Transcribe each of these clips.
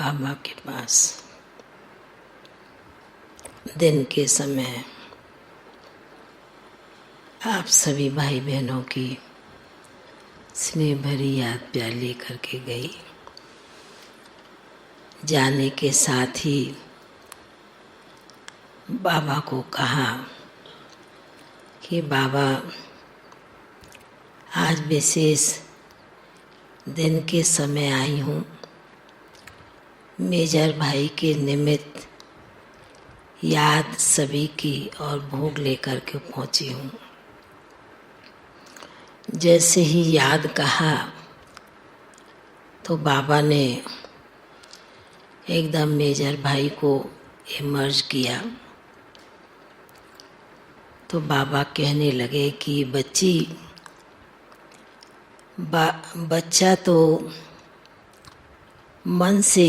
बाबा के पास दिन के समय आप सभी भाई बहनों की स्नेह भरी याद प्यार लेकर के गई। जाने के साथ ही बाबा को कहा कि बाबा आज विशेष दिन के समय आई हूँ, मेजर भाई के निमित्त याद सभी की और भोग लेकर के पहुँची हूँ। जैसे ही याद कहा तो बाबा ने एकदम मेजर भाई को इमर्ज किया। तो बाबा कहने लगे कि बच्ची, बच्चा तो मन से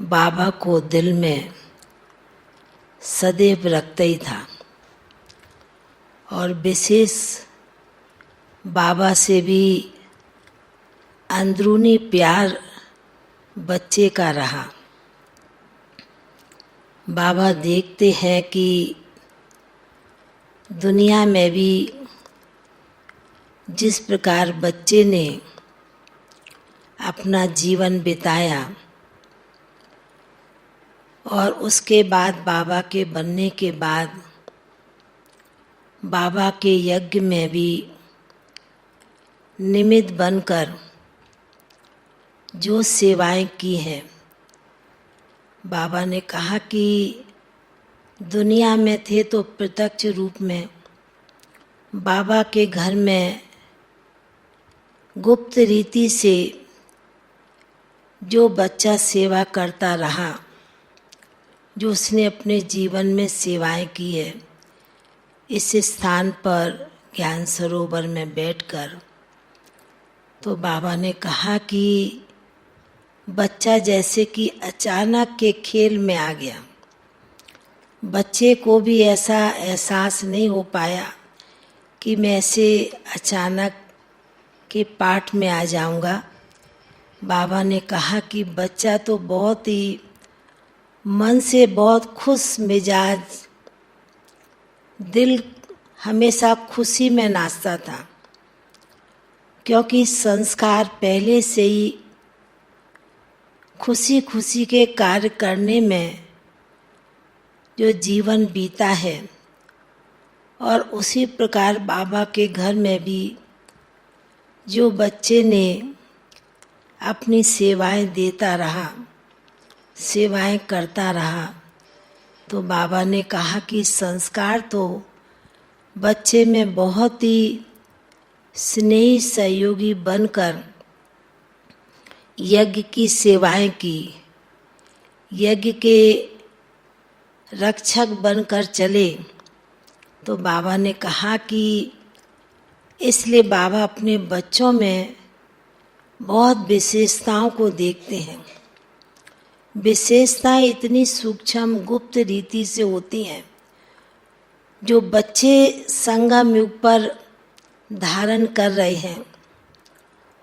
बाबा को दिल में सदैव रखता ही था और विशेष बाबा से भी अंदरूनी प्यार बच्चे का रहा। बाबा देखते हैं कि दुनिया में भी जिस प्रकार बच्चे ने अपना जीवन बिताया और उसके बाद बाबा के बनने के बाद बाबा के यज्ञ में भी निमित्त बनकर जो सेवाएं की हैं, बाबा ने कहा कि दुनिया में थे तो प्रत्यक्ष रूप में बाबा के घर में गुप्त रीति से जो बच्चा सेवा करता रहा, जो उसने अपने जीवन में सेवाएं की है, इस स्थान पर ज्ञान सरोवर में बैठकर तो बाबा ने कहा कि बच्चा जैसे कि अचानक के खेल में आ गया। बच्चे को भी ऐसा एहसास नहीं हो पाया कि मैं ऐसे अचानक के पाठ में आ जाऊंगा। बाबा ने कहा कि बच्चा तो बहुत ही मन से बहुत खुश मिजाज, दिल हमेशा खुशी में नाचता था, क्योंकि संस्कार पहले से ही खुशी खुशी के कार्य करने में जो जीवन बीता है। और उसी प्रकार बाबा के घर में भी जो बच्चे ने अपनी सेवाएं देता रहा, सेवाएं करता रहा, तो बाबा ने कहा कि संस्कार तो बच्चे में बहुत ही स्नेही सहयोगी बनकर यज्ञ की सेवाएं की, यज्ञ के रक्षक बनकर चले। तो बाबा ने कहा कि इसलिए बाबा अपने बच्चों में बहुत विशेषताओं को देखते हैं। विशेषताएं इतनी सूक्ष्म गुप्त रीति से होती हैं जो बच्चे संगम युग पर धारण कर रहे हैं,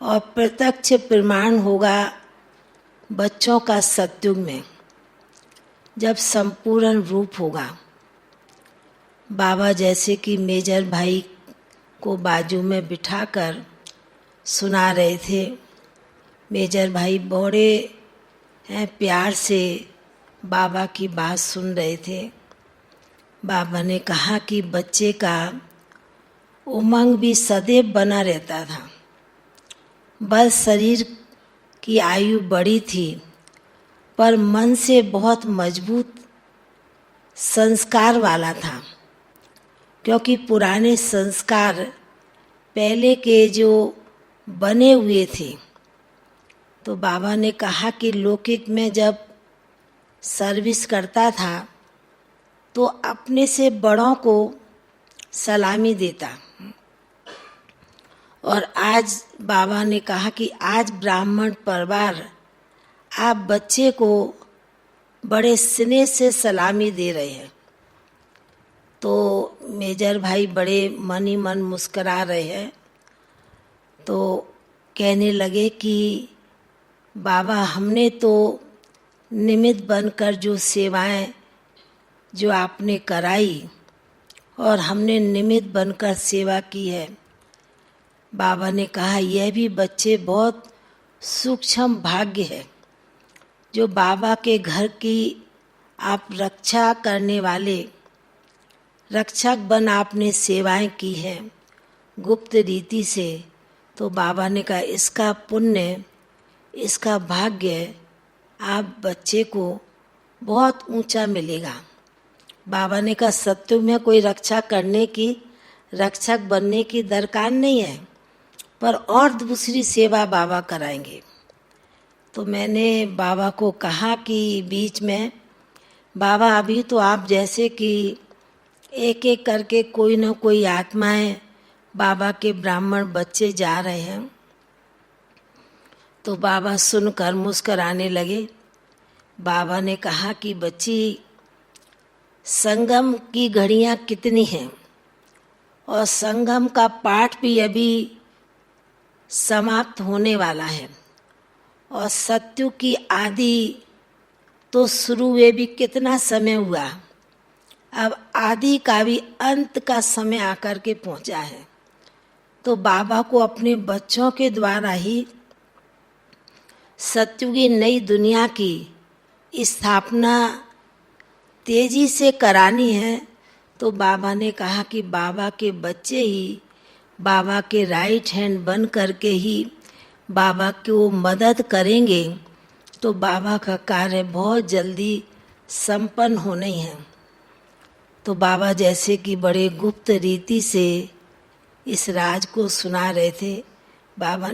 और प्रत्यक्ष प्रमाण होगा बच्चों का सतयुग में, जब संपूर्ण रूप होगा। बाबा जैसे कि मेजर भाई को बाजू में बिठाकर सुना रहे थे। मेजर भाई बड़े प्यार से बाबा की बात सुन रहे थे। बाबा ने कहा कि बच्चे का उमंग भी सदैव बना रहता था, बस शरीर की आयु बड़ी थी पर मन से बहुत मजबूत संस्कार वाला था, क्योंकि पुराने संस्कार पहले के जो बने हुए थे। तो बाबा ने कहा कि लौकिक में जब सर्विस करता था तो अपने से बड़ों को सलामी देता, और आज बाबा ने कहा कि आज ब्राह्मण परिवार आप बच्चे को बड़े स्नेह से सलामी दे रहे हैं। तो मेजर भाई बड़े मन ही मन मुस्करा रहे हैं। तो कहने लगे कि बाबा हमने तो निमित्त बनकर जो सेवाएं जो आपने कराई और हमने निमित्त बनकर सेवा की है, बाबा ने कहा यह भी बच्चे बहुत सूक्ष्म भाग्य है जो बाबा के घर की आप रक्षा करने वाले रक्षक बन आपने सेवाएं की हैं गुप्त रीति से। तो बाबा ने कहा इसका पुण्य, इसका भाग्य आप बच्चे को बहुत ऊंचा मिलेगा। बाबा ने कहा सत्युग में कोई रक्षा करने की, रक्षक बनने की दरकार नहीं है, पर और दूसरी सेवा बाबा कराएंगे। तो मैंने बाबा को कहा कि बीच में, बाबा अभी तो आप जैसे कि एक एक करके कोई ना कोई आत्माएं बाबा के ब्राह्मण बच्चे जा रहे हैं। तो बाबा सुनकर मुस्कराने लगे। बाबा ने कहा कि बच्ची, संगम की घड़ियां कितनी हैं और संगम का पाठ भी अभी समाप्त होने वाला है और सत्युग की आदि तो शुरू हुए भी कितना समय हुआ, अब आदि का भी अंत का समय आकर के पहुंचा है। तो बाबा को अपने बच्चों के द्वारा ही सत्युगी नई दुनिया की स्थापना तेजी से करानी है। तो बाबा ने कहा कि बाबा के बच्चे ही बाबा के राइट हैंड बन करके ही बाबा को मदद करेंगे तो बाबा का कार्य बहुत जल्दी संपन्न होना ही है। तो बाबा जैसे कि बड़े गुप्त रीति से इस राज को सुना रहे थे। बाबा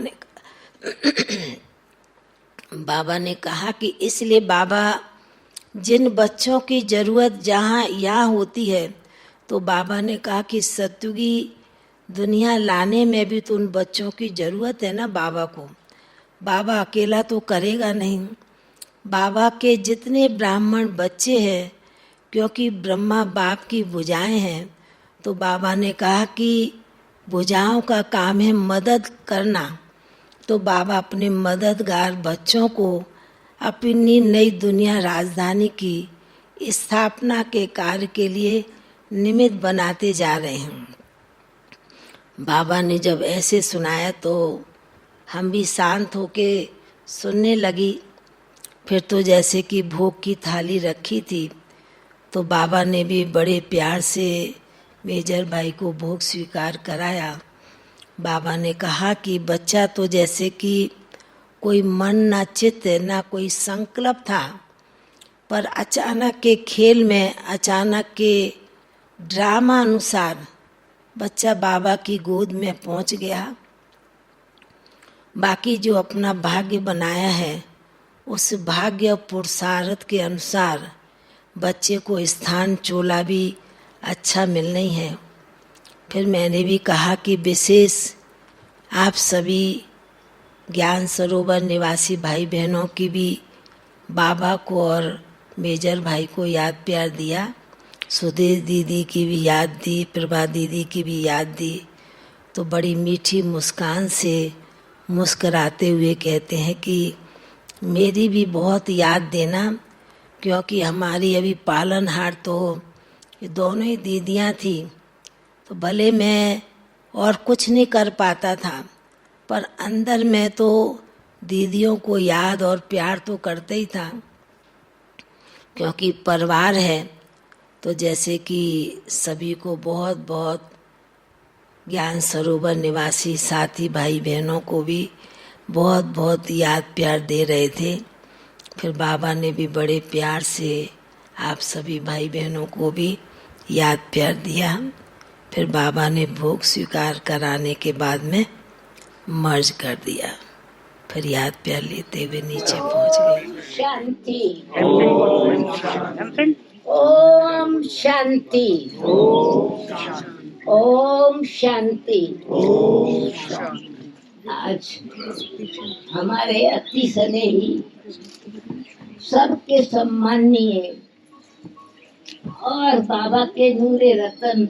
ने कहा कि इसलिए बाबा जिन बच्चों की ज़रूरत जहाँ यहाँ होती है, तो बाबा ने कहा कि सत्युगी दुनिया लाने में भी तो उन बच्चों की ज़रूरत है ना बाबा को। बाबा अकेला तो करेगा नहीं। बाबा के जितने ब्राह्मण बच्चे हैं, क्योंकि ब्रह्मा बाप की भुजाएं हैं, तो बाबा ने कहा कि भुजाओं का काम है मदद करना। तो बाबा अपने मददगार बच्चों को अपनी नई दुनिया राजधानी की स्थापना के कार्य के लिए निमित्त बनाते जा रहे हैं। बाबा ने जब ऐसे सुनाया तो हम भी शांत होके सुनने लगी। फिर तो जैसे कि भोग की थाली रखी थी, तो बाबा ने भी बड़े प्यार से मेजर भाई को भोग स्वीकार कराया। बाबा ने कहा कि बच्चा तो जैसे कि कोई मन ना चित्त ना कोई संकल्प था, पर अचानक के खेल में, अचानक के ड्रामा अनुसार बच्चा बाबा की गोद में पहुंच गया। बाकी जो अपना भाग्य बनाया है, उस भाग्य पुरुषार्थ के अनुसार बच्चे को स्थान चोला भी अच्छा मिलना ही है। फिर मैंने भी कहा कि विशेष आप सभी ज्ञान सरोवर निवासी भाई बहनों की भी बाबा को और मेजर भाई को याद प्यार दिया। सुदेश दीदी की भी याद दी, प्रभा दीदी की भी याद दी। तो बड़ी मीठी मुस्कान से मुस्कराते हुए कहते हैं कि मेरी भी बहुत याद देना, क्योंकि हमारी अभी पालनहार तो ये दोनों ही दीदियाँ थी। तो भले मैं और कुछ नहीं कर पाता था, पर अंदर में तो दीदियों को याद और प्यार तो करते ही था, क्योंकि परिवार है। तो जैसे कि सभी को बहुत बहुत ज्ञान सरोवर निवासी साथी भाई बहनों को भी बहुत बहुत याद प्यार दे रहे थे। फिर बाबा ने भी बड़े प्यार से आप सभी भाई बहनों को भी याद प्यार दिया। फिर बाबा ने भोग स्वीकार कराने के बाद में मर्ज कर दिया। फिर याद प्यार लेते हुए नीचे पहुंच गए। शांति। ओम शांति। ओम शांति। आज हमारे अति स्नेही सबके सम्माननीय और बाबा के नूरे रतन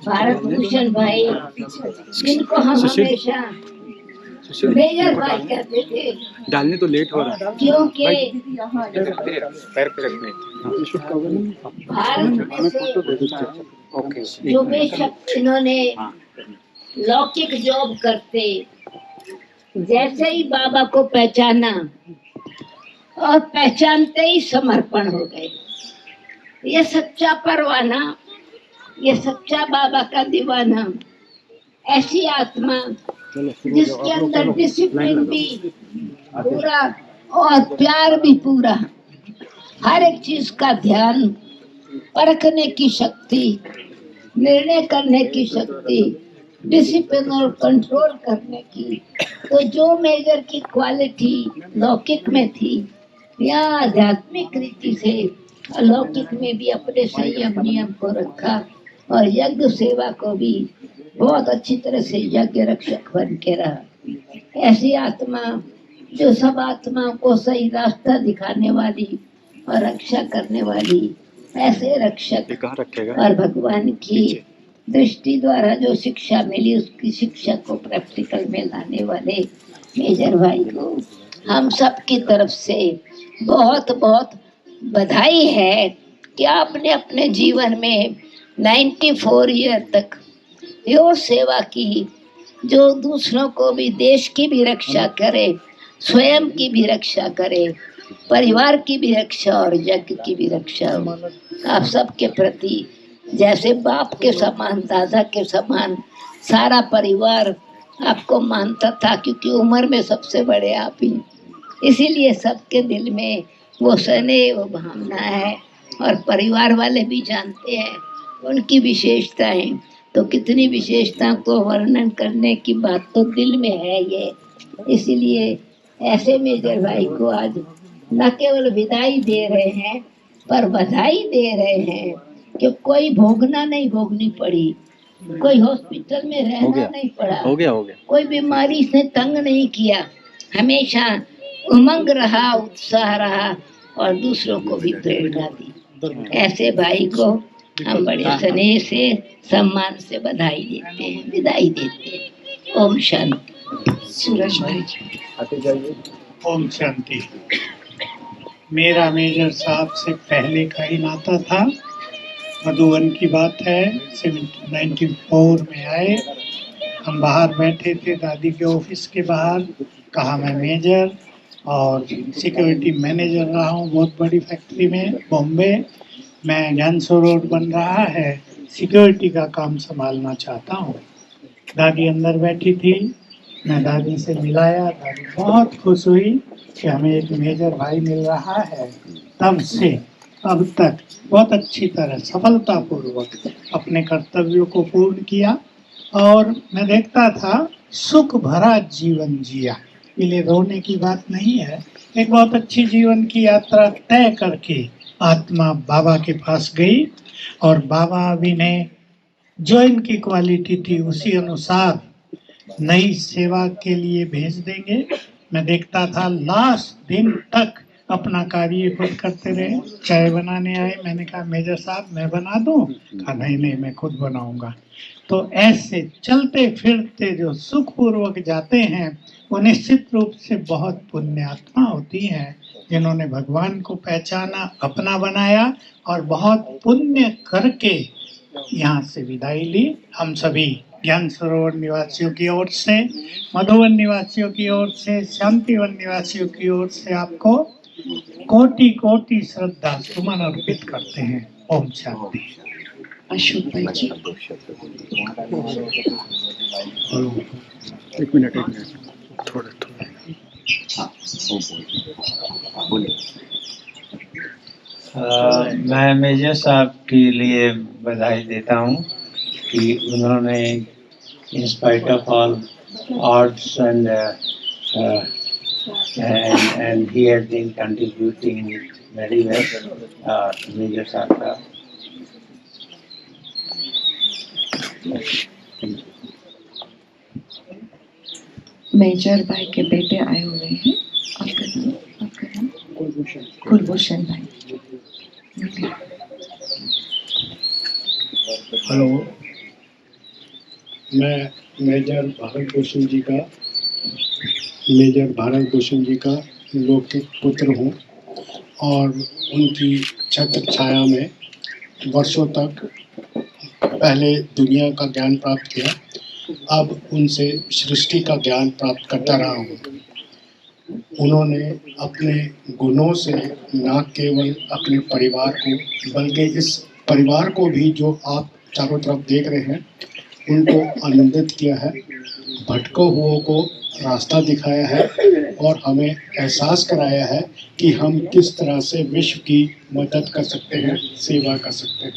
भारत भूषण भाई, जिनको हम हमेशा मेजर भाई कहते थे, डालने तो लेट हो रहा है। क्योंकि पैर पे रखने। भारत में से ओके। जो बेशक इन्होंने लौकिक जॉब करते, जैसे ही बाबा को पहचाना और पहचानते ही समर्पण हो गए। ये सच्चा परवाना, ये सच्चा बाबा का दीवाना, ऐसी आत्मा जिसके अंदर डिसिप्लिन भी पूरा और प्यार भी पूरा, हर एक चीज का ध्यान, परखने की शक्ति, निर्णय करने की शक्ति, डिसिप्लिन और कंट्रोल करने की। तो जो मेजर की क्वालिटी लौकिक में थी, या आध्यात्मिक रीति से अलौकिक में भी अपने संयम नियम को रखा और यज्ञ सेवा को भी बहुत अच्छी तरह से यज्ञ रक्षक बन के रहा। ऐसी आत्मा जो सब आत्माओं को सही रास्ता दिखाने वाली और रक्षा करने वाली, ऐसे रक्षक कहाँ रखेगा? और भगवान की दृष्टि द्वारा जो शिक्षा मिली, उसकी शिक्षा को प्रैक्टिकल में लाने वाले मेजर भाई को हम सब की तरफ से बहुत बहुत बधाई है कि आपने अपने जीवन में 94 ईयर तक यो सेवा की, जो दूसरों को भी, देश की भी रक्षा करे, स्वयं की भी रक्षा करे, परिवार की भी रक्षा और यज्ञ की भी रक्षा हो। आप सबके प्रति जैसे बाप के समान, दादा के समान सारा परिवार आपको मानता था, क्योंकि उम्र में सबसे बड़े आप ही, इसीलिए सबके दिल में वो स्नेह, वो भावना है। और परिवार वाले भी जानते हैं उनकी विशेषताएं, तो कितनी विशेषताओं को वर्णन करने की बात तो दिल में है ये। इसीलिए ऐसे मेजर भाई को आज न केवल विदाई दे रहे हैं, पर बधाई दे रहे हैं कि कोई भोगना नहीं भोगनी पड़ी, कोई हॉस्पिटल में रहना नहीं पड़ा, हो गया। कोई बीमारी से तंग नहीं किया, हमेशा उमंग रहा, उत्साह रहा और दूसरों को भी प्रेरणा दी। ऐसे भाई को हम बड़े स्नेह से, सम्मान से बधाई देते हैं, विदाई देते हैं। ओम शांति। सूरज भाई। ओम शांति। मेरा मेजर साहब से पहले का ही नाता था। मधुबन की बात है, 94 में आए। हम बाहर बैठे थे दादी के ऑफिस के बाहर, कहा मैं मेजर और सिक्योरिटी मैनेजर रहा हूँ बहुत बड़ी फैक्ट्री में बॉम्बे। मैं ज्ञानसो रोड बन रहा है, सिक्योरिटी का काम संभालना चाहता हूँ। दादी अंदर बैठी थी, मैं दादी से मिलाया। दादी बहुत खुश हुई कि हमें एक मेजर भाई मिल रहा है। तब से अब तक बहुत अच्छी तरह सफलतापूर्वक अपने कर्तव्यों को पूर्ण किया और मैं देखता था सुख भरा जीवन जिया। ये रोने की बात नहीं है, एक बहुत अच्छी जीवन की यात्रा तय करके आत्मा बाबा के पास गई और बाबा अभी ने जो इनकी क्वालिटी थी उसी अनुसार नई सेवा के लिए भेज देंगे। मैं देखता था लास्ट दिन तक अपना कार्य खुद करते रहे। चाय बनाने आए, मैंने कहा मेजर साहब मैं बना दूं? कहा नहीं मैं खुद बनाऊंगा। तो ऐसे चलते फिरते जो सुखपूर्वक जाते हैं वो निश्चित रूप से बहुत पुण्य आत्मा होती हैं, जिन्होंने भगवान को पहचाना, अपना बनाया और बहुत पुण्य करके यहाँ से विदाई ली। हम सभी ज्ञान सरोवर निवासियों की ओर से, मधुबन निवासियों की ओर से, शांतिवन निवासियों की ओर से आपको कोटि कोटि श्रद्धा सुमन अर्पित करते हैं। ओम शांति। अशोक भाई जी। एक मिनट थोड़ा मैं मेजर साहब के लिए बधाई देता हूँ कि उन्होंने in spite of all odds and he has been contributing very well to Major साहब का। मेजर भाई के बेटे आए हुए हैं, आपका नाम कुलभूषण भाई। हेलो, मैं मेजर भारत भूषण जी का मेजर भारत भूषण जी का लौकिक पुत्र हूँ और उनकी छत्र छाया में वर्षों तक पहले दुनिया का ज्ञान प्राप्त किया, अब उनसे सृष्टि का ज्ञान प्राप्त करता रहा हूँ। उन्होंने अपने गुणों से न केवल अपने परिवार को बल्कि इस परिवार को भी जो आप चारों तरफ देख रहे हैं उनको आनंदित किया है, भटको हुओं को रास्ता दिखाया है और हमें एहसास कराया है कि हम किस तरह से विश्व की मदद कर सकते हैं, सेवा कर सकते हैं।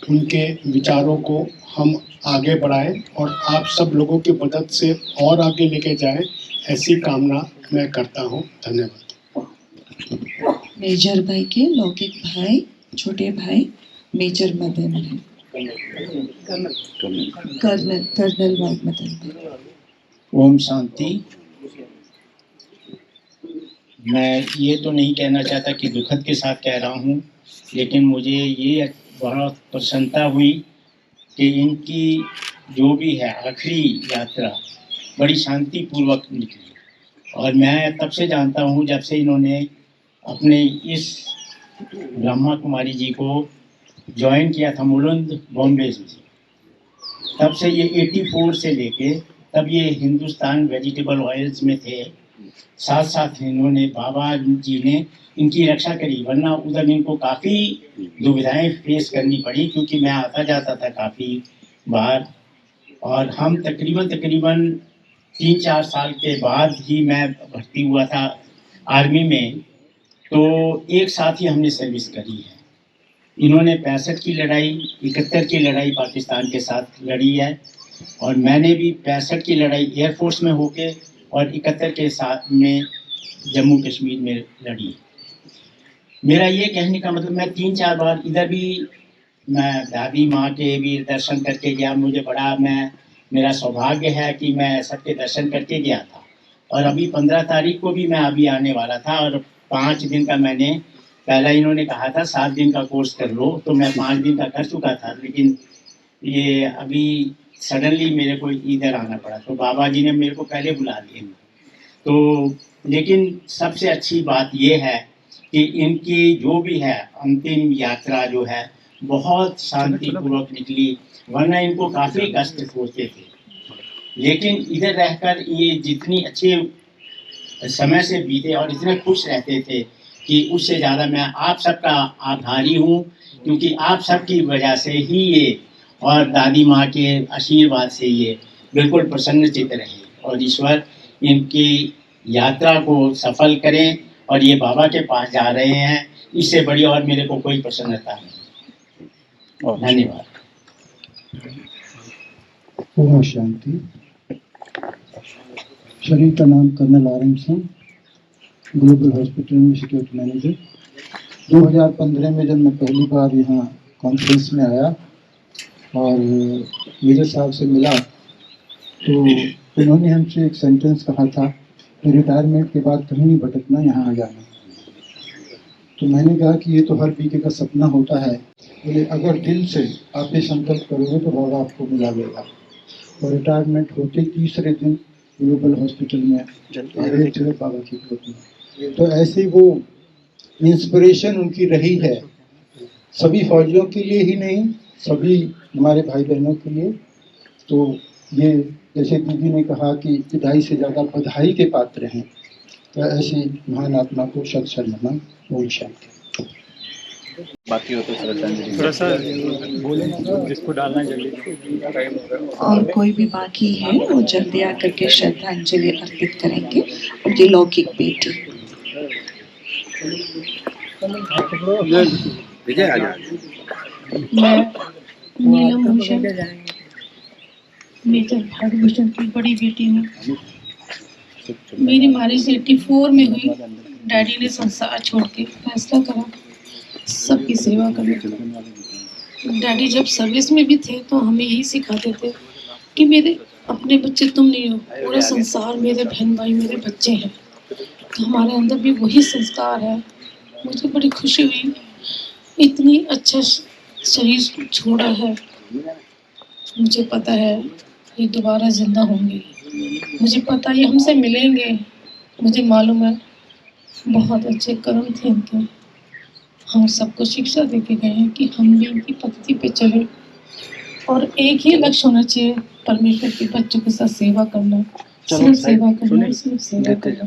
उनके विचारों को हम आगे बढ़ाएं और आप सब लोगों की मदद से और आगे लेके जाएं, ऐसी कामना मैं करता हूं। धन्यवाद। मेजर भाई के लौकिक भाई, छोटे भाई मेजर मदन है, कर्नल मदन भाई। ओम शांति। मैं ये तो नहीं कहना चाहता कि दुखद के साथ कह रहा हूँ, लेकिन मुझे ये बहुत प्रसन्नता हुई कि इनकी जो भी है आखिरी यात्रा बड़ी शांतिपूर्वक निकली। और मैं तब से जानता हूँ जब से इन्होंने अपने इस ब्रह्मा कुमारी जी को ज्वाइन किया था मुलुंद बॉम्बे से, तब से ये 84 से लेके तब ये हिंदुस्तान वेजिटेबल ऑयल्स में थे। साथ साथ इन्होंने बाबा जी ने इनकी रक्षा करी, वरना उधर इनको काफ़ी दुविधाएं फेस करनी पड़ी, क्योंकि मैं आता जाता था काफ़ी बार और हम तकरीबन 3-4 साल के बाद ही मैं भर्ती हुआ था आर्मी में, तो एक साथ ही हमने सर्विस करी है। इन्होंने 65 की लड़ाई, 71 की लड़ाई पाकिस्तान के साथ लड़ी है और मैंने भी 65 की लड़ाई एयरफोर्स में होके और 71 के साथ में जम्मू कश्मीर में लड़ी। मेरा ये कहने का मतलब, मैं 3-4 बार इधर भी मैं दादी माँ के भी दर्शन करके गया। मुझे मेरा सौभाग्य है कि मैं सबके दर्शन करके गया था। और अभी 15 तारीख को भी मैं अभी आने वाला था और 5 दिन का मैंने, पहला इन्होंने कहा था 7 दिन का कोर्स कर लो, तो मैं 5 दिन का कर चुका था, लेकिन ये अभी सडनली मेरे को इधर आना पड़ा, तो बाबा जी ने मेरे को पहले बुला लिया। तो लेकिन सबसे अच्छी बात ये है कि इनकी जो भी है अंतिम यात्रा जो है बहुत शांतिपूर्वक निकली, वरना इनको काफ़ी कष्ट होते थे। लेकिन इधर रहकर ये जितनी अच्छे समय से बीते और इतने खुश रहते थे कि उससे ज़्यादा मैं आप सबका आभारी हूँ, क्योंकि आप सबकी वजह से ही ये और दादी माँ के आशीर्वाद से ये बिल्कुल प्रसन्नचित्त रहे और ईश्वर इनकी यात्रा को सफल करें। और ये बाबा के पास जा रहे हैं, इससे बड़ी और मेरे को कोई प्रसन्नता नहीं। धन्यवाद। ओम शांति। शरीर का नाम colonel RM Singh, global hospital में सिक्योरिटी मैनेजर। 2015 में जब मैं पहली बार यहाँ कॉन्फ्रेंस में आया और मेजर साहब से मिला, तो उन्होंने हमसे एक सेंटेंस कहा था कि रिटायरमेंट के बाद कहीं नहीं भटकना, यहाँ आ जाना। तो मैंने कहा कि ये तो हर बीके का सपना होता है। बोले अगर दिल से आप ये संकल्प करोगे तो बाबा आपको मिला लेगा। और रिटायरमेंट होते तीसरे दिन ग्लोबल हॉस्पिटल में बाबा की गोद में। तो ऐसे वो इंस्पिरेशन उनकी रही है, सभी फौजियों के लिए ही नहीं, सभी हमारे भाई बहनों के लिए। तो ये जैसे दीदी ने कहा कि विदाई से ज़्यादा बधाई के पात्र हैं, तो ऐसी महान आत्मा को शत शर्मा। ओम शांति। बाकी हो तो थोड़ा सा बोले जिसको डालना जल्दी। और कोई भी बाकी है वो जल्दी आकर के श्रद्धांजलि अर्पित करेंगे। उनकी लौकिक बेटी विजय आ जाए। मैं नीलम भूषण मेजर भारत भूषण की बड़ी बेटी हूँ। मेरी मैरिज 84 में हुई। डैडी ने संसार छोड़ के फैसला करा सबकी सेवा करने का। डैडी जब सर्विस में भी थे तो हमें यही सिखाते थे कि मेरे अपने बच्चे तुम नहीं हो, पूरा संसार मेरे बहन भाई मेरे बच्चे हैं। तो हमारे अंदर भी वही संस्कार है। मुझे बड़ी खुशी हुई, इतनी अच्छा शरीर छोड़ा है। मुझे पता है ये दोबारा जिंदा होंगे। मुझे पता ये हमसे मिलेंगे, मुझे मालूम है। बहुत अच्छे कर्म थे इनके, हम सबको शिक्षा दे के गए हैं कि हम भी इनकी पद्धति पे चले और एक ही लक्ष्य होना चाहिए, परमेश्वर के बच्चों के साथ सेवा करना, सिर्फ सेवा करना, सिर्फ सेवा करना।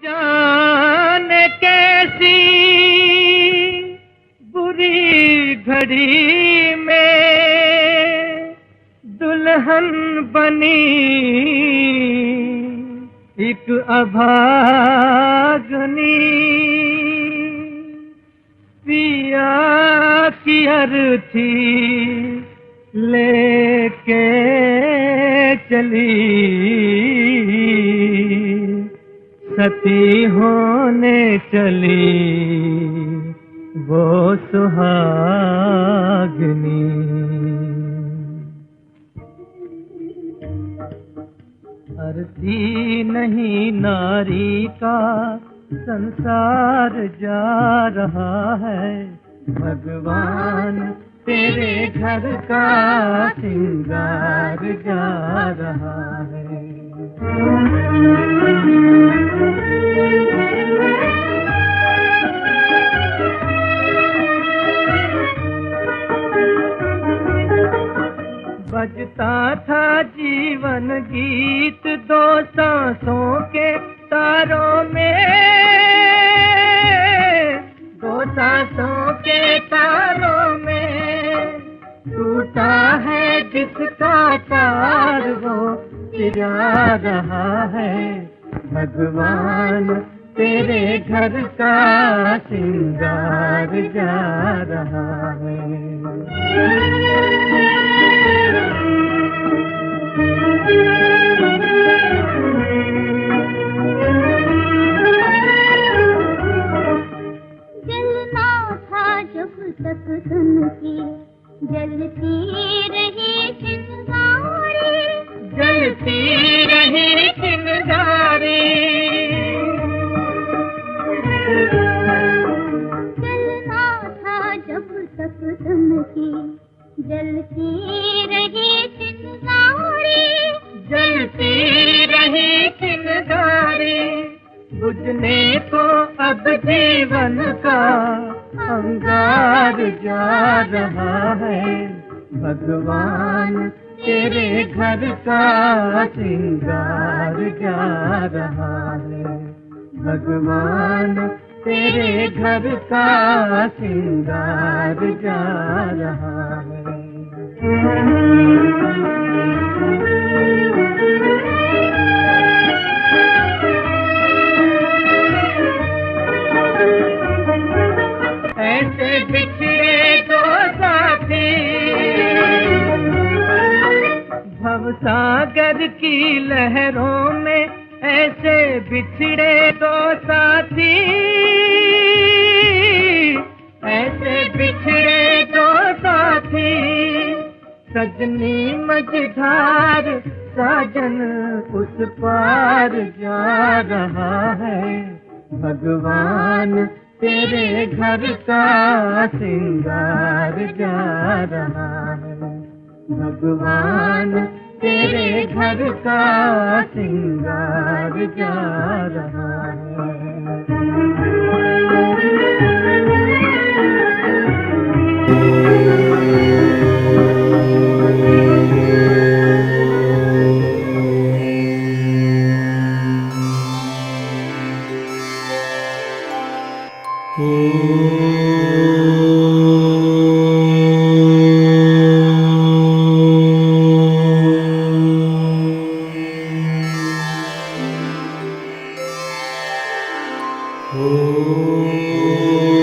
जाने कैसी बुरी घड़ी में दुल्हन बनी एक अभागनी, पिया की अर्थी लेके चली, सती होने चली वो सुहागनी। अर्थी नहीं नारी का संसार जा रहा है, भगवान तेरे घर का श्रृंगार जा रहा है। बजता था जीवन गीत दो सांसों के तारों में, दो सांसों के तारों में टूटा है जिसका तार वो चिरा रहा है, भगवान तेरे घर का श्रृंगार जा रहा है। जलना था जब तक धन की, जलती रही चिंगारी, जलती रही चिंगारी। जलना था जब तक धन की, जलती रही चिंगारी, जलती रही चिंगारी। बुझने को अब जीवन का अंगार जा रहा है, भगवान तेरे घर का श्रृंगार जा रहा है, भगवान तेरे घर का श्रृंगार जा रहा है। ऐसे बिछड़े दो साथी भवसागर की लहरों में, ऐसे बिछड़े दो साथी, ऐसे बिछड़े दो साथी। सजनी मझधार साजन उस पार जा रहा है, भगवान तेरे घर का श्रृंगार जा रहा है, भगवान तेरे घर का श्रृंगार जा रहा है। Oh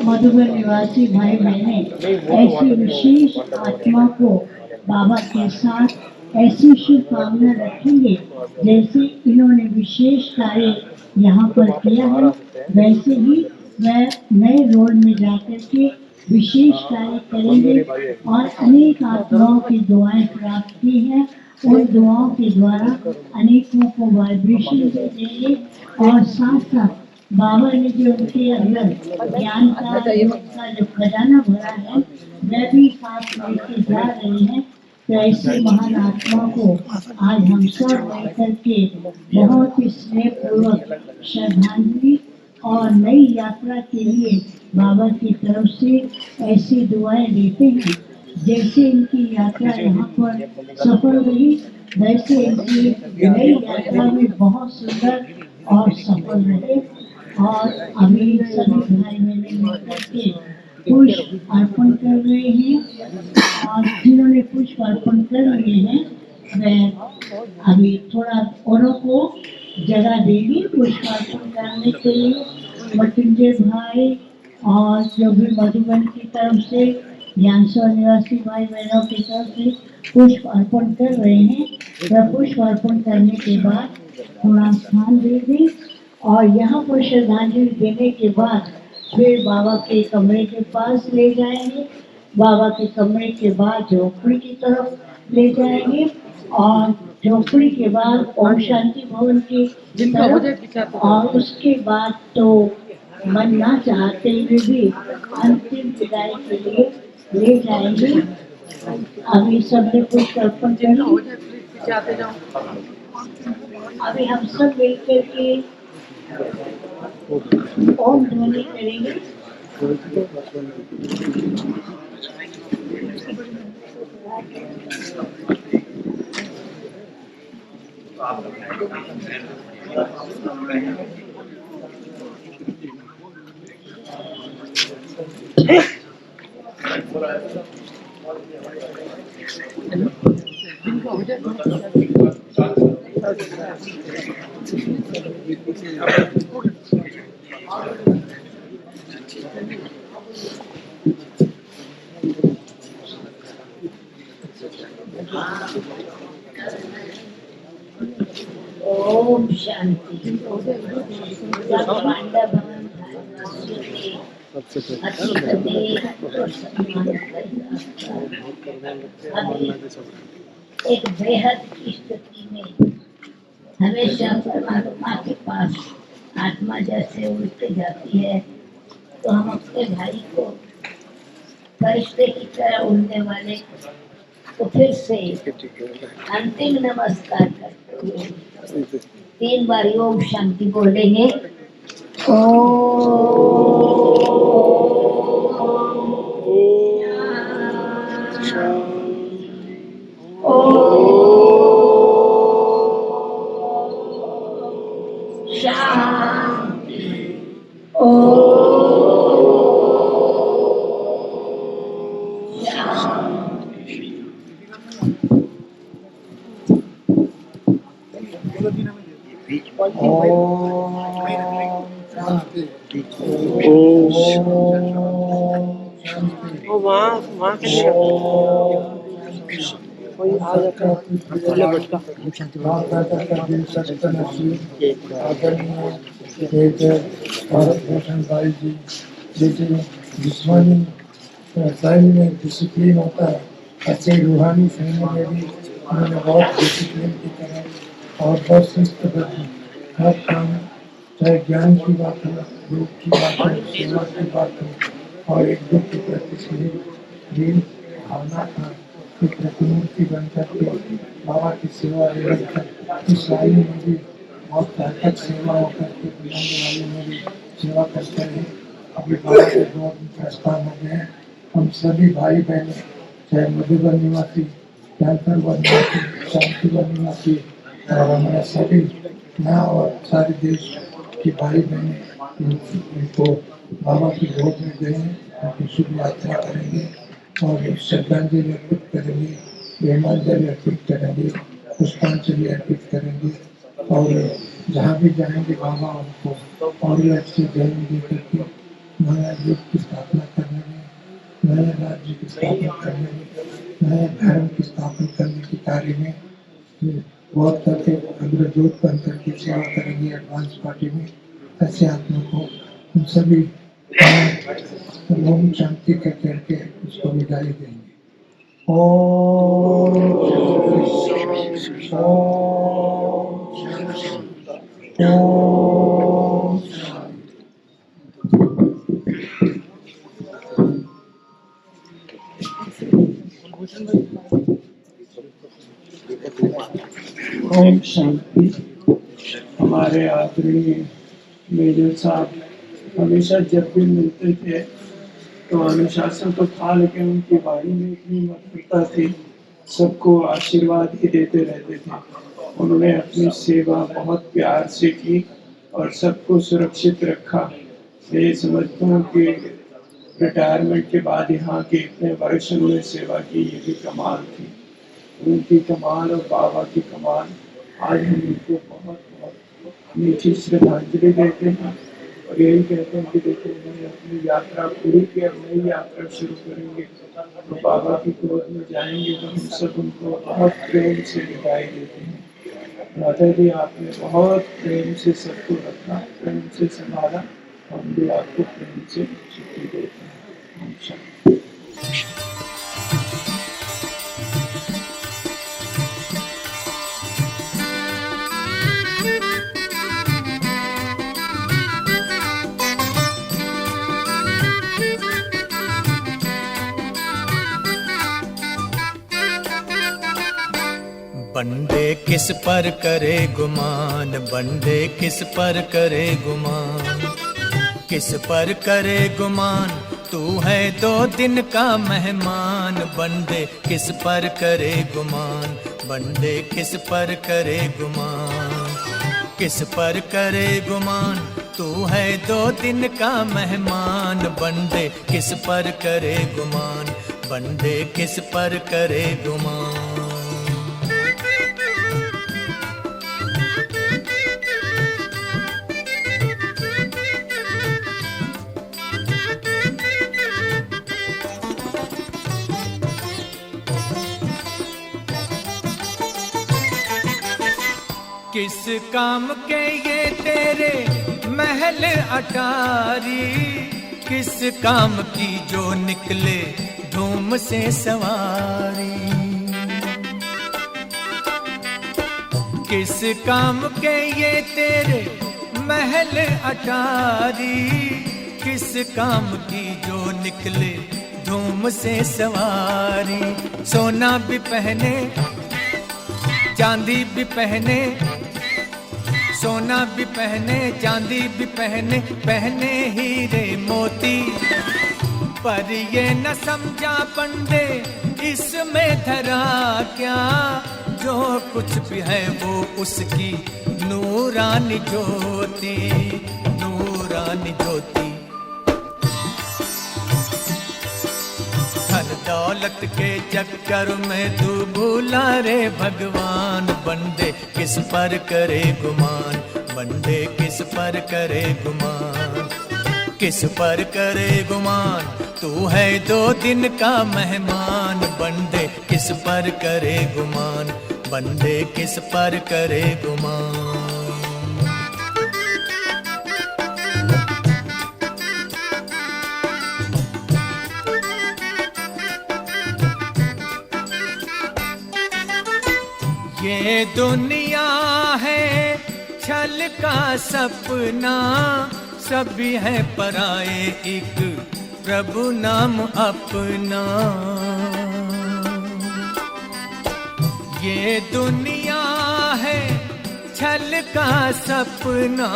मधुबन निवासी भाई बहने ऐसी विशेष आत्मा को बाबा के साथ ऐसी शुभकामना रखेंगे जैसे इन्होंने विशेष कार्य यहाँ पर किया है, वैसे ही वह नए रोल में जाकर के विशेष कार्य करेंगे और अनेक आत्माओं की दुआएं प्राप्त की हैं। उन दुआओं के द्वारा अनेकों को वाइब्रेशन दे देंगे और साथ साथ बाबा ने जो उनके अंदर ज्ञान का जो खजाना भरा है वह भी साथ लेके जा रहे हैं। तो ऐसे महान आत्मा को आज हम सब मिलकर के बहुत ही स्नेह पूर्वक श्रद्धांजलि और नई यात्रा के लिए बाबा की तरफ से ऐसी दुआएं देते हैं। जैसे इनकी यात्रा यहाँ पर सफल रही वैसे इनकी नई यात्रा भी बहुत सुंदर और सफल रहे। और अभी सभी भाई बहने मिलकर के पुष्प अर्पण कर रहे हैं और जिन्होंने पुष्प अर्पण कर लिए हैं वह अभी थोड़ा औरों को जगह देगी पुष्प अर्पण करने के लिए। मृत्युंजय भाई और जो भी मधुबन की तरफ से ज्ञानसर निवासी भाई बहनों की तरफ से पुष्प अर्पण कर रहे हैं। वह पुष्प अर्पण करने के बाद थोड़ा स्थान दे दें और यहाँ पर श्रद्धांजलि देने के बाद फिर बाबा के कमरे के पास ले जाएंगे। बाबा के कमरे के बाद झोपड़ी की तरफ ले जाएंगे और झोपड़ी के बाद ओम शांति भवन की तरफ और उसके बाद तो मन ना चाहते हुए भी अंतिम विदाई के लिए ले जाएंगे। अभी सबने कुछ अर्पण कर अभी हम सब मिलकर के ओम ध्वनि करेंगे। ओम शांति। जब पांडा भवन अभी एक बेहद की स्थिति में हमेशा परमात्मा के पास आत्मा जैसे उड़ते जाती है तो हम अपने भाई को फरिश्ते की तरह उड़ने वाले को फिर से अंतिम नमस्कार करते हुए 3 बार ओम शांति बोलेंगे। भारत भूषण भाई जी जैसे जिस्मानी टाइम में डिसिप्लिन होता है, ऐसे रूहानी फैमिली में भी उन्होंने बहुत डिसिप्लिन की तरह और बहुत शिस्तबद्ध हर काम, चाहे ज्ञान की बात हो, योग की बात हो, सेवा की बात हो, और एक दुख के प्रति स्नेह भावना था कि प्रतिमूर्ति बनकर के बाबा की सेवा निरंतर इस लाइन में भी बहुत ताकत सेवा होकर के बुलाने वाले में भी सेवा करते हैं। अभी बाबा के 2 प्रस्थान हो गए हैं। हम सभी भाई बहन, चाहे मधुबन निवासी, कैंसरपुर निवासी, शांतिपुर निवासी और हमारे सभी यहाँ और सारे देश के भाई बहन इनको बाबा की गोद में गए हैं, उनकी शुभ यात्रा करेंगे और श्रद्धांजलि अर्पित करेंगे, प्रेमांजलि अर्पित करेंगे, पुष्पांजलि अर्पित करेंगे और जहाँ भी जाएंगे बाबा उनको और अच्छे जन्म दे करके नया युग की स्थापना करने में, नए राज्य की स्थापना करने में, नए धर्म की स्थापना करने के कार्य में बहुत करके अग्रदूत बन करके सेवा करेंगे एडवांस पार्टी में। ऐसे आत्मा को हम सभी ओम शांति करके उसको विदाई देंगे। ओम शांति। हमारे आदरणीय मेजर साहब हमेशा जब भी मिलते थे तो अनुशासन तो था, लेकिन उनकी वाणी में इतनी मधुरता थी, सबको आशीर्वाद ही देते रहते थे। उन्होंने अपनी सेवा बहुत प्यार से की और सबको सुरक्षित रखा। मैं ये समझता हूँ कि रिटायरमेंट के बाद यहाँ के इतने वर्ष उन्होंने सेवा की, ये भी कमाल थी। उनकी कमाल और बाबा की कमाल। आज हम उनको बहुत बहुत मीठी श्रद्धांजलि देते हैं और यही कहते हैं कि देखो उन्होंने अपनी यात्रा पूरी की, अब नई यात्रा शुरू करेंगे तो बाबा की गोद में जाएंगे तो हम सब उनको बहुत प्रेम से विदाई देते हैं। राधा जी, आपने बहुत प्रेम से सबको रखा, प्रेम से संभाला, हम भी आपको प्रेम से छुट्टी देते हैं। बंदे किस पर करे गुमान, बंदे किस पर करे गुमान, किस पर करे गुमान, तू है 2 दिन का मेहमान। बंदे किस पर करे गुमान, बंदे किस पर करे गुमान, किस पर करे गुमान, तू है 2 दिन का मेहमान। बंदे किस पर करे गुमान, बंदे किस पर करे गुमान। किस काम के ये तेरे महल अटारी, किस काम की जो निकले धूम से सवारी। किस काम के ये तेरे महल अटारी, किस काम की जो निकले धूम से सवारी। सोना भी पहने चांदी भी पहने, सोना भी पहने चांदी भी पहने, पहने हीरे मोती। पर ये न समझा पंडे इसमें धरा क्या, जो कुछ भी है वो उसकी नूरानी ज्योति, नूरानी ज्योति। धन दौलत के चक्कर में तू भूला रे भगवान। बंदे किस पर करे गुमान, बंदे किस पर करे गुमान, किस पर करे गुमान, तू है 2 दिन का मेहमान। बंदे किस पर करे गुमान, बंदे किस पर करे गुमान। ये दुनिया है छल का सपना, सभी है पराए एक प्रभु नाम अपना। ये दुनिया है छल का सपना,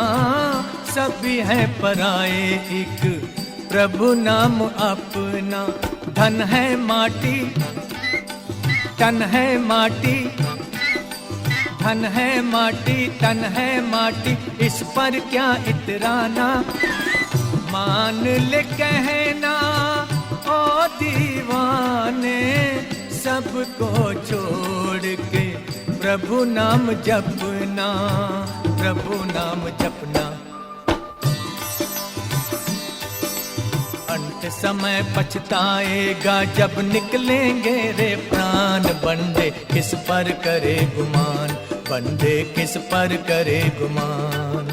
सभी है पराए एक प्रभु नाम अपना। धन है माटी, तन है माटी, धन है माटी, तन है माटी, इस पर क्या इतराना। मान ले कहना ओ दीवाने, सबको छोड़ के प्रभु नाम जपना, प्रभु नाम जपना। अंत समय पछताएगा जब निकलेंगे रे प्राण, बंदे किस पर करे गुमान, बंदे किस पर करे गुमान,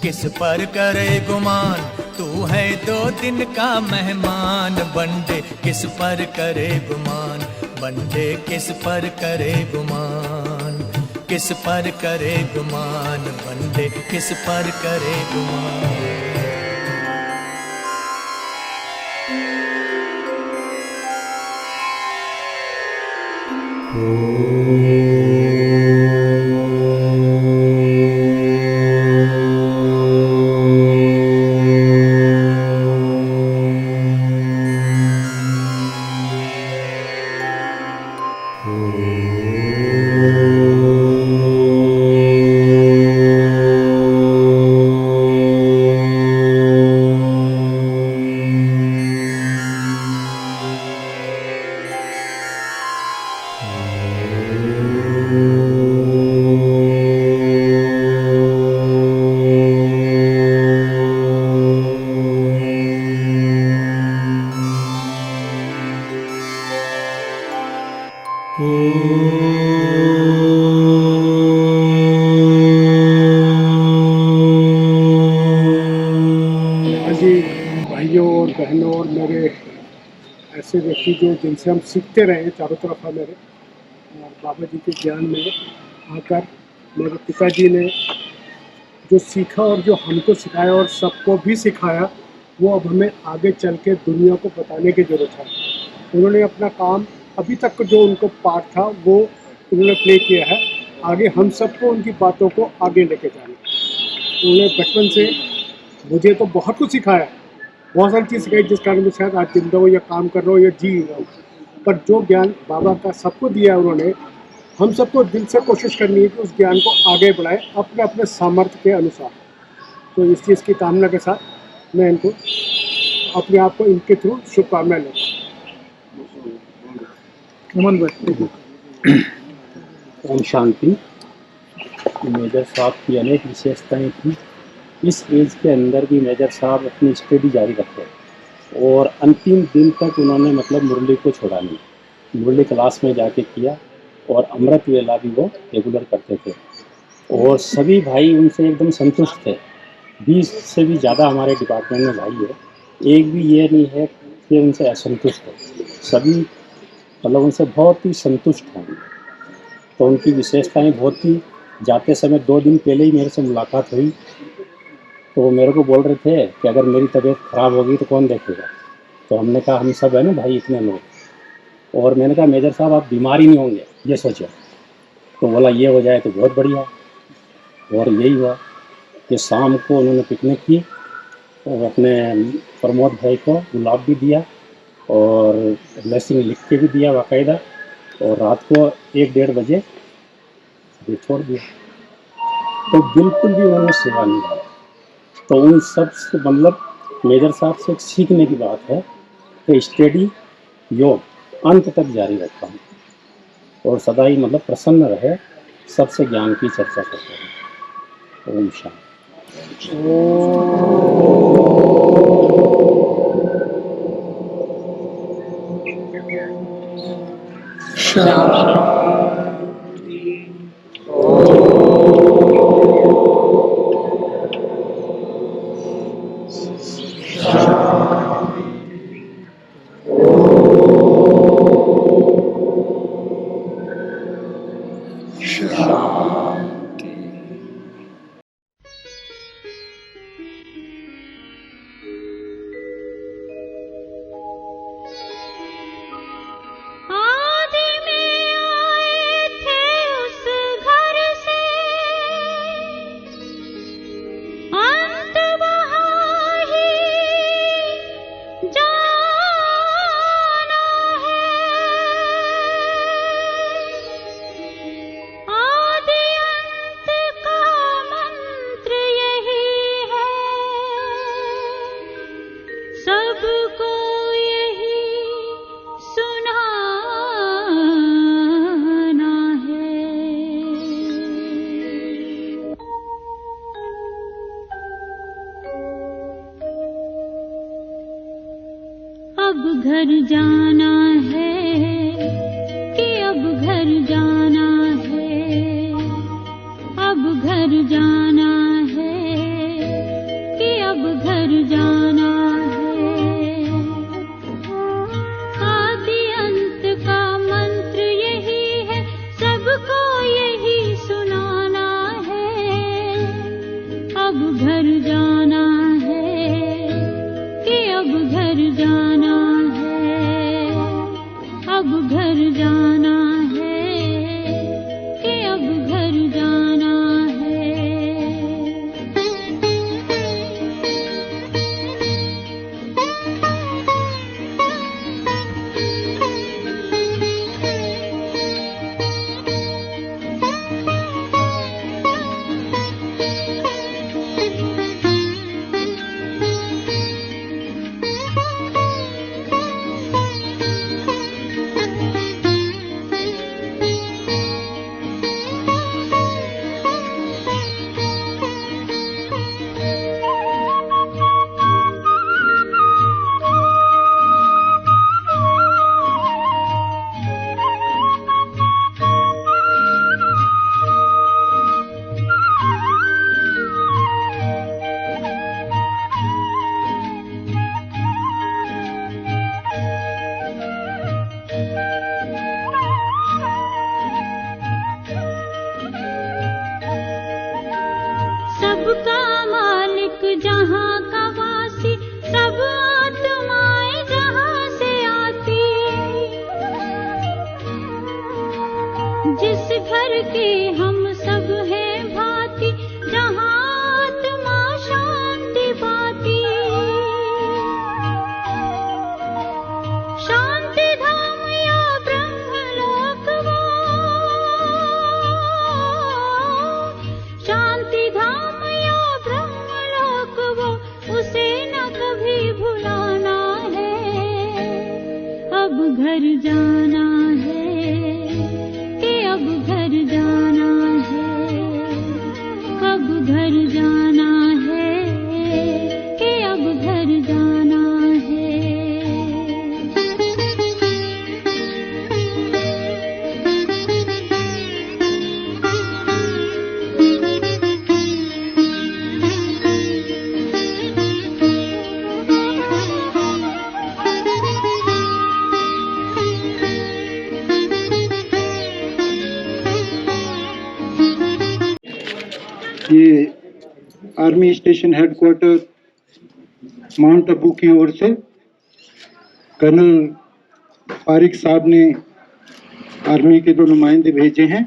किस पर करे गुमान। तू है 2 दिन का मेहमान, बंदे किस पर करे गुमान, बंदे किस पर करे गुमान, किस पर करे गुमान, बंदे किस पर करे गुमान। भाइयों और बहनों और मेरे ऐसे व्यक्ति जो जिनसे हम सीखते रहे हैं, चारों तरफ है मेरे, और बाबा जी के ज्ञान में आकर मेरे पिताजी ने जो सीखा और जो हमको सिखाया और सबको भी सिखाया, वो अब हमें आगे चल के दुनिया को बताने की ज़रूरत है। उन्होंने अपना काम अभी तक जो उनको पार्ट था वो उन्होंने प्ले किया है, आगे हम सबको उनकी बातों को आगे लेके जाना। उन्होंने बचपन से मुझे तो बहुत कुछ सिखाया, बहुत सारी चीज़ सिखाई जिस कारण मैं शायद आज जिंदा हूँ या काम कर रहा हूँ या जी रहा हूँ। पर जो ज्ञान बाबा का सबको दिया है उन्होंने, हम सबको दिल से कोशिश करनी है कि उस ज्ञान को आगे बढ़ाएं अपने अपने सामर्थ्य के अनुसार। तो इस चीज़ की कामना के साथ मैं इनको अपने आप को इनके थ्रू शुभकामनाएं लेता हूँ। ओम शांति। मेजर साहब की अनेक विशेषताएं थी। इस एज के अंदर भी मेजर साहब अपनी स्टडी जारी रखे और अंतिम दिन तक उन्होंने मतलब मुरली को छोड़ा नहीं। मुरली क्लास में जाके किया और अमृत वेला भी वो रेगुलर करते थे और सभी भाई उनसे एकदम संतुष्ट थे। 20 से भी ज़्यादा हमारे डिपार्टमेंट में भाई है, एक भी ये नहीं है कि उनसे असंतुष्ट है। सभी मतलब उनसे बहुत ही संतुष्ट हैं। तो उनकी विशेषताएं बहुत ही, जाते समय 2 दिन पहले ही मेरे से मुलाकात हुई तो वो मेरे को बोल रहे थे कि अगर मेरी तबीयत ख़राब होगी तो कौन देखेगा। तो हमने कहा हम सब है ना भाई इतने लोग। और मैंने कहा मेजर साहब आप बीमार ही नहीं होंगे ये सोचो। तो बोला ये हो जाए तो बहुत बढ़िया। और यही हुआ कि शाम को उन्होंने पिकनिक की और अपने प्रमोद भाई को गुलाब भी दिया और ब्लेसिंग लिख के भी दिया बाकायदा, और रात को 1-1:30 बजे छोड़ दिया। तो बिल्कुल भी उन्होंने सेवा नहीं की। तो उन सब से मतलब मेजर साहब से एक सीखने की बात है कि स्टडी योग अंत तक जारी रखा हूँ और सदा ही मतलब प्रसन्न रहे, सबसे ज्ञान की चर्चा करते रहे। ओम शांति। शांति। अब घर जाना है कि अब घर जाना है, अब घर जाना है कि अब घर जाना है। आदि अंत का मंत्र यही है, सबको यही सुनाना है। अब घर जाना है कि अब घर जाना है, अब घर जाना है कि अब घर जाना है। सबका मालिक जहाँ का वासी, सब आत्माएं जहाँ से आती, जिस घर के हम सब हैं भांति, जहाँ आत्मा शांति पाती। शांति धाम या ब्रह्मलोक वो, शांति धाम या ब्रह्मलोक वो, उसे न कभी भुलाना है। अब घर जाना है कि अब घर जाना है, अब घर जाना है कि अब घर जाना है। ये army station headquarter mount Abu की ओर से कर्नल फारिक साहब ने आर्मी के 2 नुमाइंदे भेजे हैं।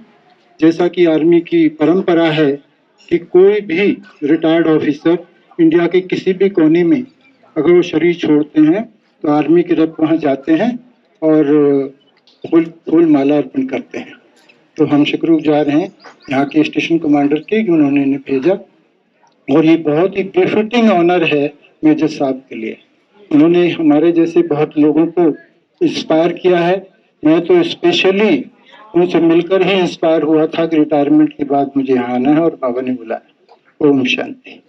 जैसा कि आर्मी की परंपरा है कि कोई भी रिटायर्ड ऑफिसर इंडिया के किसी भी कोने में अगर वो शरीर छोड़ते हैं तो आर्मी के रब वहाँ जाते हैं और फूल माला अर्पण करते हैं। तो हम शुक्रगुजार हैं यहाँ के स्टेशन कमांडर के कि उन्होंने इन्हें भेजा, और ये बहुत ही बेफिटिंग ऑनर है मेजर साहब के लिए। उन्होंने हमारे जैसे बहुत लोगों को इंस्पायर किया है। मैं तो स्पेशली उनसे मिलकर ही इंस्पायर हुआ था कि रिटायरमेंट के बाद मुझे यहाँ आना है, और बाबा ने बुलाया। ओम शांति।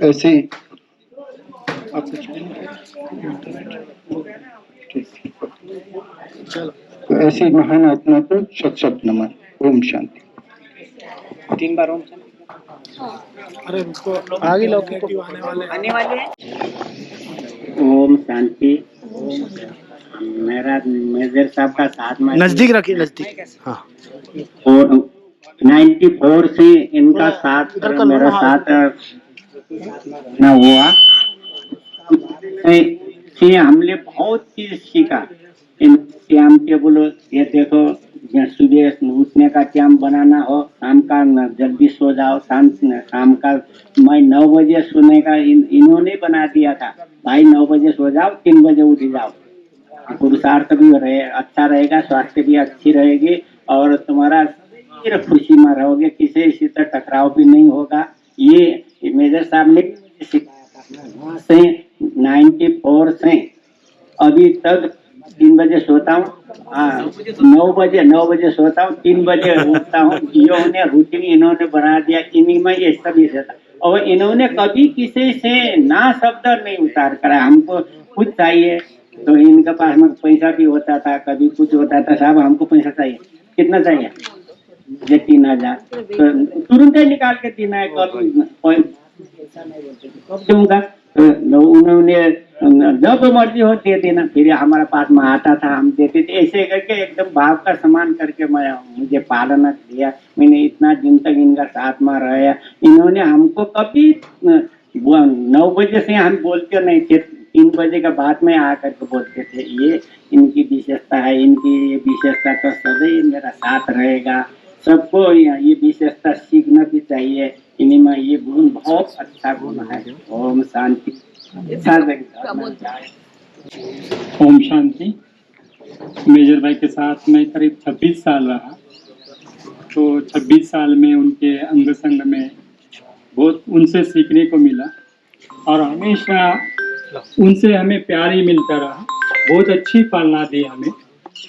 ऐसे आप कुछ तो ऐसी महान आत्मा को शत शत नमन। ओम शांति। 3 बार ओम शांति। अरे रुको, आगे लौकिक आने वाले हैं। ओम शांति। मेरा मेजर साहब का साथ में नजदीक रखिए, नजदीक। हाँ। और 94 से इनका साथ मेरा साथ ना हुआ। से हमने बहुत चीज सीखा। इन टाइम टेबल ये देखो, सुबह उठने का टाइम बनाना हो, शाम का जल्दी सो जाओ, शाम का मैं 9 बजे सोने का इन्होंने बना दिया था। भाई 9 बजे सो जाओ, 3 बजे उठ जाओ। पुरुषार्थ भी अच्छा रहेगा, स्वास्थ्य भी अच्छी रहेगी, और तुम्हारा सिर्फ खुशी में रहोगे, किसी से टकराव भी नहीं होगा। ये मेजर साहब ने 94 से अभी तक 3 बजे सोता हूँ, 9 बजे सोता हूँ, 3 बजे उठता हूँ। इन्होंने रूटीन इन्होंने बना दिया, इन्हीं में ये सब ही रहता। और इन्होंने कभी किसी से ना शब्द नहीं उतार करा। हमको कुछ चाहिए तो इनके पास में पैसा भी होता था, कभी कुछ होता था, साहब हमको पैसा चाहिए, कितना चाहिए, ये 3,000, तो तुरंत ही निकाल के 3,000 दूंगा। तो उन्होंने जब मर्जी हो दे देना, फिर हमारे पास में आता था, हम देते थे, ऐसे करके एकदम भाव का सम्मान करके मुझे पालना दिया। मैंने इतना दिन तक इनका साथ में रहा। इन्होंने हमको कभी 9 बजे से हम बोलते नहीं थे, 3 बजे के बाद में आकर के बोलते थे, ये इनकी विशेषता है, इनकी ये विशेषता तो सदैव मेरा साथ रहेगा। सबको ये विशेषता सीखना भी चाहिए, इनमें ये गुण बहुत अच्छा गुण है। ओम शांति। ओम शांति। मेजर भाई के साथ मैं करीब 26 साल रहा, तो 26 साल में उनके अंग संग में बहुत उनसे सीखने को मिला और हमेशा उनसे हमें प्यार ही मिलता रहा। बहुत अच्छी पालना दी हमें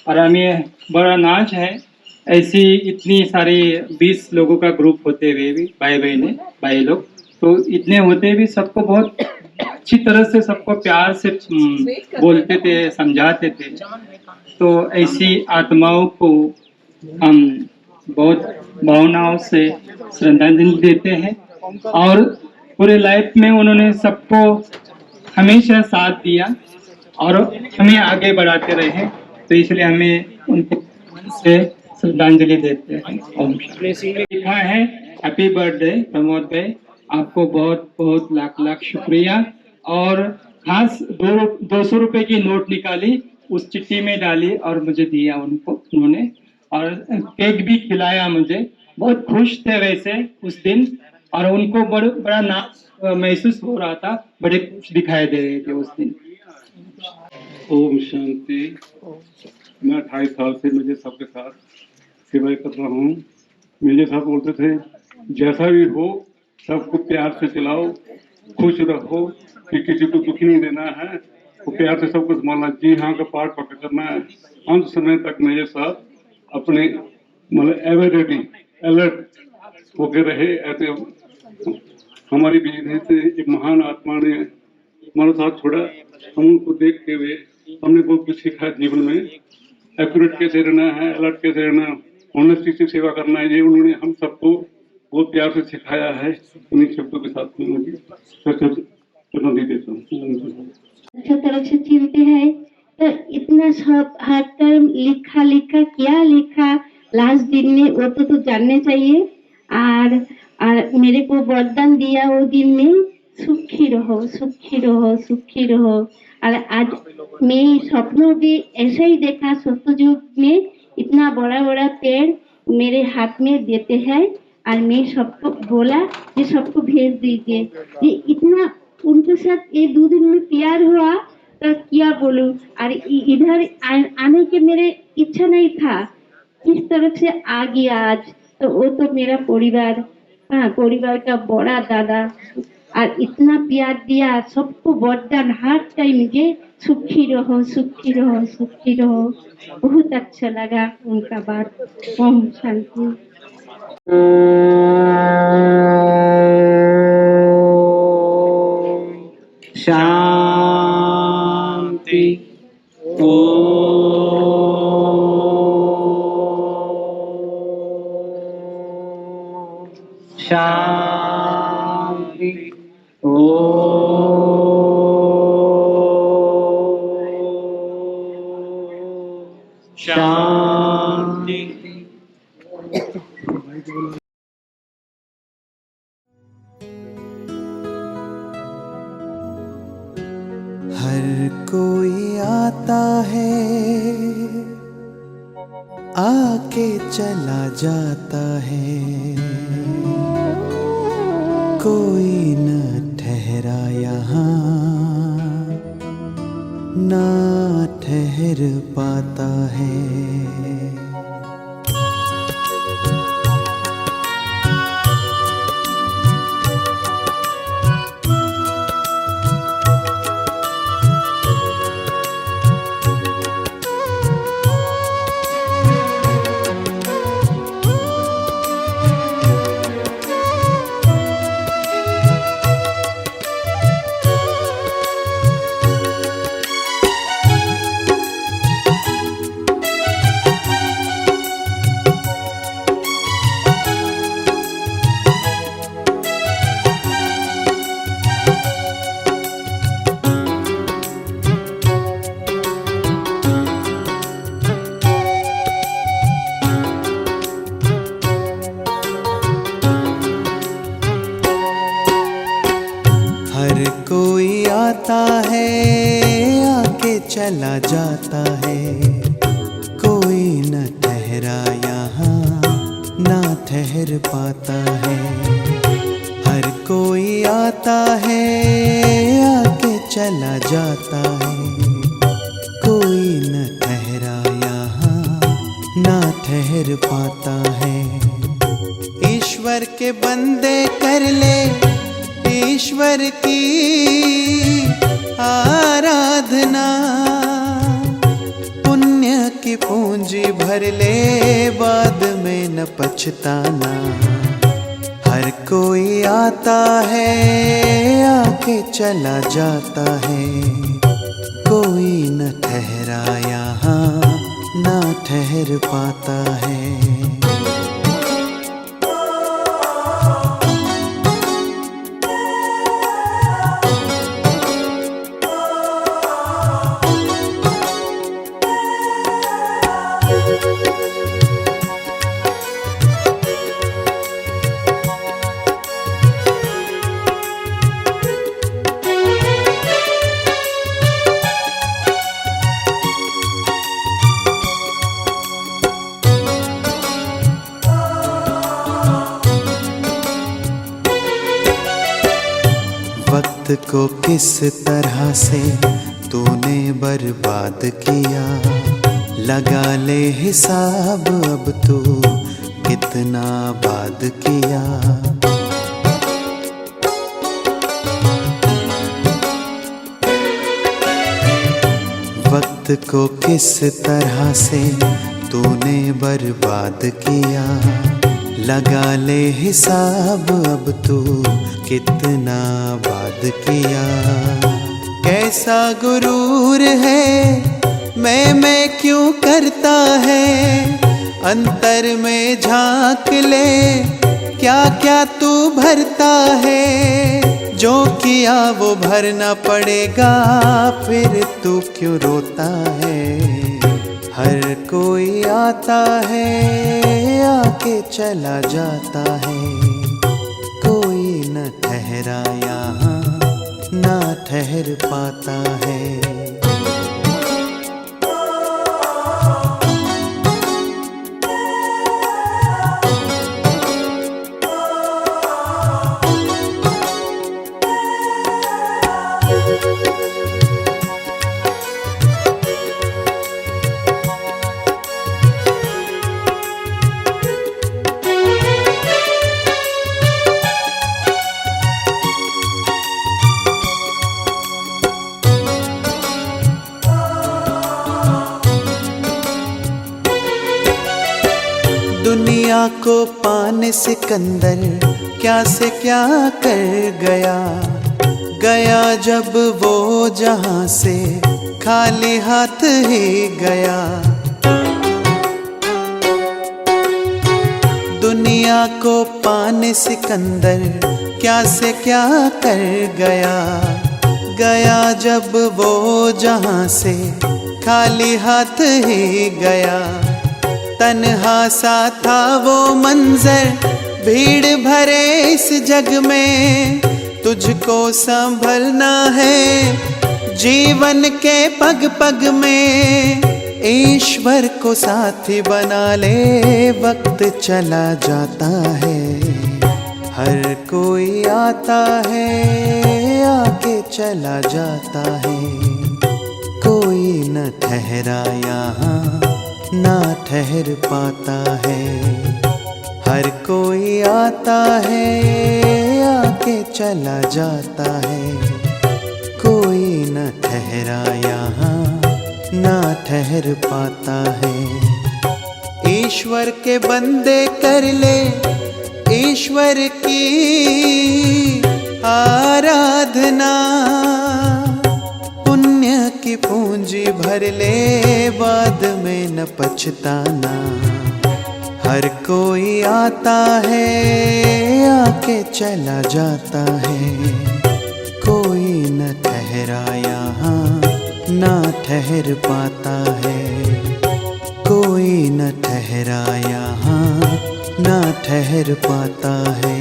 और हमें बड़ा नाज है ऐसी इतनी सारी 20 लोगों का ग्रुप होते हुए भी, भाई लोग तो इतने होते भी सबको बहुत अच्छी तरह से सबको प्यार से बोलते थे, समझाते थे। तो ऐसी आत्माओं को हम बहुत भावनाओं से श्रद्धांजलि देते हैं और पूरे लाइफ में उन्होंने सबको हमेशा साथ दिया और हमें आगे बढ़ाते रहे, तो इसलिए हमें उनको से श्रद्धांजलि देते हैं। ओम शांति। लिखा है हैप्पी बर्थडे प्रमोद भाई, आपको बहुत बहुत लाख लाख शुक्रिया। और खास 200 रुपए की नोट निकाली, उस चिट्ठी में डाली और मुझे दिया उन्होंने, और केक भी खिलाया मुझे। बहुत खुश थे वैसे उस दिन और उनको बड़ा नाज महसूस हो रहा था, बड़े खुश दिखाई दे रहे थे उस दिन। ओम शांति। मैं 28 साल से मेरे सबके साथ सेवा कर रहा हूँ। मेरे साथ बोलते थे जैसा भी हो सबको प्यार से चलाओ, खुश रहो, कि किसी को दुखी नहीं देना है, तो प्यार से सब कुछ मानना। जी हाँ का पाठ पक्का करना है। अंत समय तक मेरे साथ अपने मतलब एवर रेडी अलर्ट होके रहे। ऐसे हमारी बिजली से एक महान आत्मा ने हमारे साथ छोड़ा। हम उनको देखते हुए हमने बहुत कुछ सीखा जीवन में। एक्यूरेट कैसे रहना है, अलर्ट कैसे रहना, ऑनेस्टी से सेवा करना है, ये उन्होंने हम सबको बहुत प्यार से सिखाया है। उन्हीं शब्दों के साथ में मुझे चुनौती देता हूँ। अच्छा तरह से चिनते हैं तो इतना सब हर टर्म लिखा क्या लिखा लास्ट दिन में वो तो जानने चाहिए। और मेरे को वरदान दिया वो दिन में, सुखी रहो सुखी रहो सुखी रहो। और आज मैं सपनों भी ऐसा ही देखा, सत्ययुग में इतना बड़ा बड़ा पेड़ मेरे हाथ में देते हैं और मैं सबको बोला कि सबको भेज दीजिए। ये इतना उनके साथ ये 2 दिन में प्यार हुआ तो क्या बोलूं। और इधर आने के मेरे इच्छा नहीं था, किस तरफ से आ गया आज। तो वो तो मेरा परिवार, परिवार का बड़ा दादा, और इतना प्यार दिया सबको, वरदान हर टाइम ये सुखी रहो सुखी रहो सुखी रहो। बहुत अच्छा लगा उनका बात। ओम शांति। शांति। शांति। शांति। हर कोई आता है आके चला जाता है, कोई न ठहरा यहाँ ना ठहर पाता है। आता है आके चला जाता है, कोई न ठहरा यहाँ ना ठहर पाता है। हर कोई आता है आके चला जाता है, कोई न ठहरा यहाँ ना ठहर पाता है। ईश्वर के बंदे कर ले ईश्वर की आराधना, पुण्य की पूंजी भर ले बाद में न पछताना। हर कोई आता है आके चला जाता है, कोई न ठहरा यहाँ ना ठहर पाता है। वक्त को किस तरह से तूने बर्बाद किया, लगा ले हिसाब अब तू कितना बाद किया। वक्त को किस तरह से तूने बर्बाद किया, लगा ले हिसाब अब तू कितना बाद किया। कैसा गुरूर है मैं क्यों करता है, अंतर में झांक ले क्या क्या तू भरता है। जो किया वो भरना पड़ेगा फिर तू क्यों रोता है। हर कोई आता है आके चला जाता है, कोई न ठहरा यहाँ ना ठहर पाता है। दुनिया को पाने सिकंदर क्या से क्या कर गया, गया जब वो जहां से खाली हाथ ही गया। दुनिया को पाने सिकंदर क्या से क्या कर गया, गया जब वो जहां से खाली हाथ ही गया। तन्हा सा था वो मंजर भीड़ भरे इस जग में, तुझको संभलना है जीवन के पग पग में। ईश्वर को साथी बना ले वक्त चला जाता है। हर कोई आता है आके चला जाता है, कोई न ठहरा यहाँ ना ठहर पाता है। हर कोई आता है आके चला जाता है, कोई न ठहरा यहाँ ना ठहर पाता है। ईश्वर के बंदे कर ले ईश्वर की आराधना, पुण्य की पूंजी भर ले बाद में न पछताना। हर कोई आता है आके चला जाता है, कोई न ठहरा यहाँ ना ठहर पाता है। कोई न ठहरा यहाँ ना ठहर पाता है,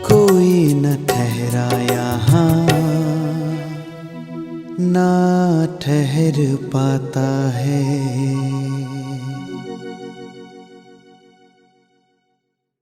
कोई न ठहरा यहाँ ना ठहर पाता है।